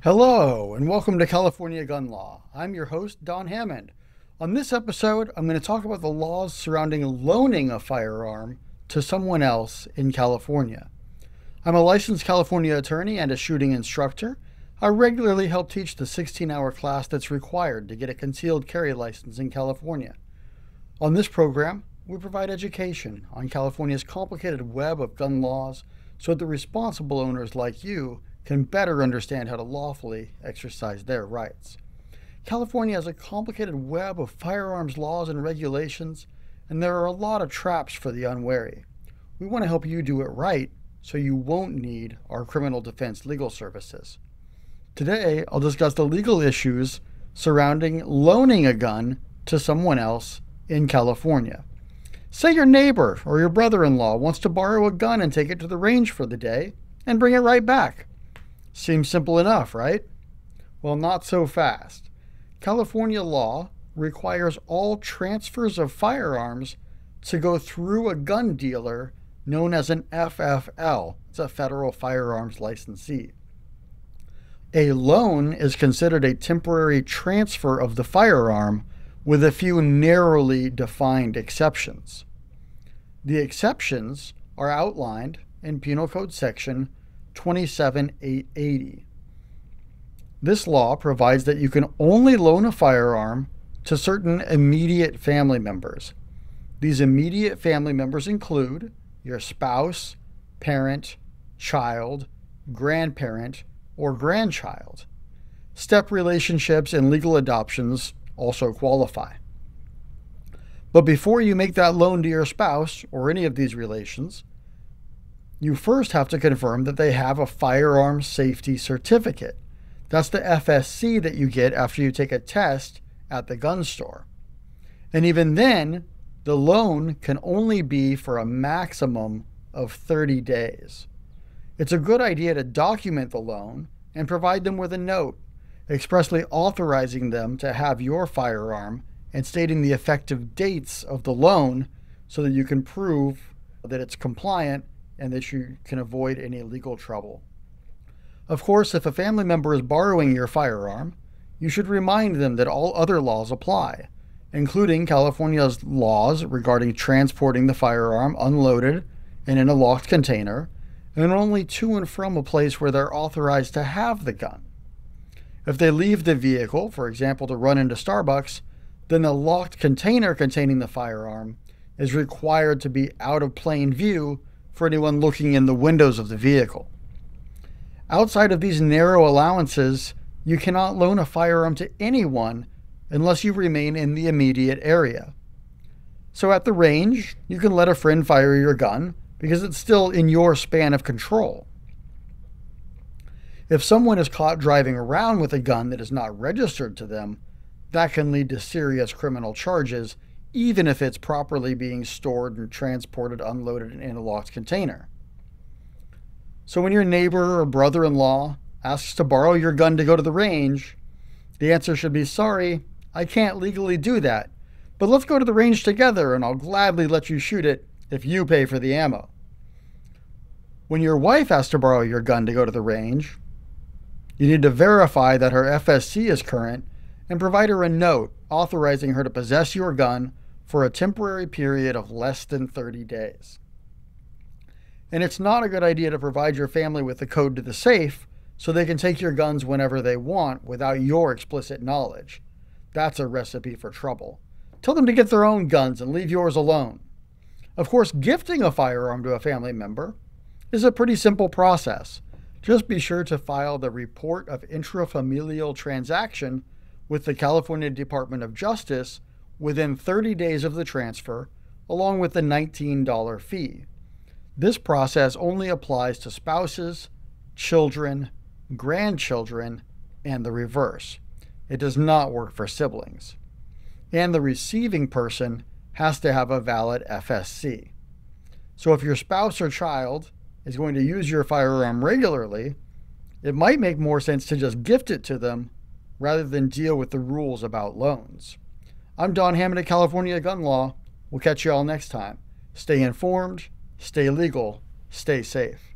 Hello, and welcome to California Gun Law. I'm your host, Don Hammond. On this episode, I'm going to talk about the laws surrounding loaning a firearm to someone else in California. I'm a licensed California attorney and a shooting instructor. I regularly help teach the 16-hour class that's required to get a concealed carry license in California. On this program, we provide education on California's complicated web of gun laws so that the responsible owners like you can better understand how to lawfully exercise their rights. California has a complicated web of firearms laws and regulations, and there are a lot of traps for the unwary. We want to help you do it right so you won't need our criminal defense legal services. Today, I'll discuss the legal issues surrounding loaning a gun to someone else in California. Say your neighbor or your brother-in-law wants to borrow a gun and take it to the range for the day and bring it right back. Seems simple enough, right? Well, not so fast. California law requires all transfers of firearms to go through a gun dealer known as an FFL. It's a federal firearms licensee. A loan is considered a temporary transfer of the firearm with a few narrowly defined exceptions. The exceptions are outlined in Penal Code Section 27880. This law provides that you can only loan a firearm to certain immediate family members. These immediate family members include your spouse, parent, child, grandparent, or grandchild. Step relationships and legal adoptions also qualify. But before you make that loan to your spouse or any of these relations, you first have to confirm that they have a firearm safety certificate. That's the FSC that you get after you take a test at the gun store. And even then, the loan can only be for a maximum of 30 days. It's a good idea to document the loan and provide them with a note expressly authorizing them to have your firearm and stating the effective dates of the loan so that you can prove that it's compliant and that you can avoid any legal trouble. Of course, if a family member is borrowing your firearm, you should remind them that all other laws apply, including California's laws regarding transporting the firearm unloaded and in a locked container, and only to and from a place where they're authorized to have the gun. If they leave the vehicle, for example, to run into Starbucks, then the locked container containing the firearm is required to be out of plain view for anyone looking in the windows of the vehicle. Outside of these narrow allowances, you cannot loan a firearm to anyone unless you remain in the immediate area. So at the range, you can let a friend fire your gun because it's still in your span of control. If someone is caught driving around with a gun that is not registered to them, that can lead to serious criminal charges, even if it's properly being stored and transported unloaded in a locked container. So when your neighbor or brother-in-law asks to borrow your gun to go to the range, the answer should be, "Sorry, I can't legally do that, but let's go to the range together and I'll gladly let you shoot it if you pay for the ammo." When your wife asks to borrow your gun to go to the range, you need to verify that her FSC is current and provide her a note authorizing her to possess your gun for a temporary period of less than 30 days. And it's not a good idea to provide your family with the code to the safe so they can take your guns whenever they want without your explicit knowledge. That's a recipe for trouble. Tell them to get their own guns and leave yours alone. Of course, gifting a firearm to a family member is a pretty simple process. Just be sure to file the report of intrafamilial transaction with the California Department of Justice within 30 days of the transfer, along with the $19 fee. This process only applies to spouses, children, grandchildren, and the reverse. It does not work for siblings. And the receiving person has to have a valid FSC. So if your spouse or child is going to use your firearm regularly, it might make more sense to just gift it to them rather than deal with the rules about loans. I'm Don Hammond at California Gun Law. We'll catch you all next time. Stay informed, stay legal, stay safe.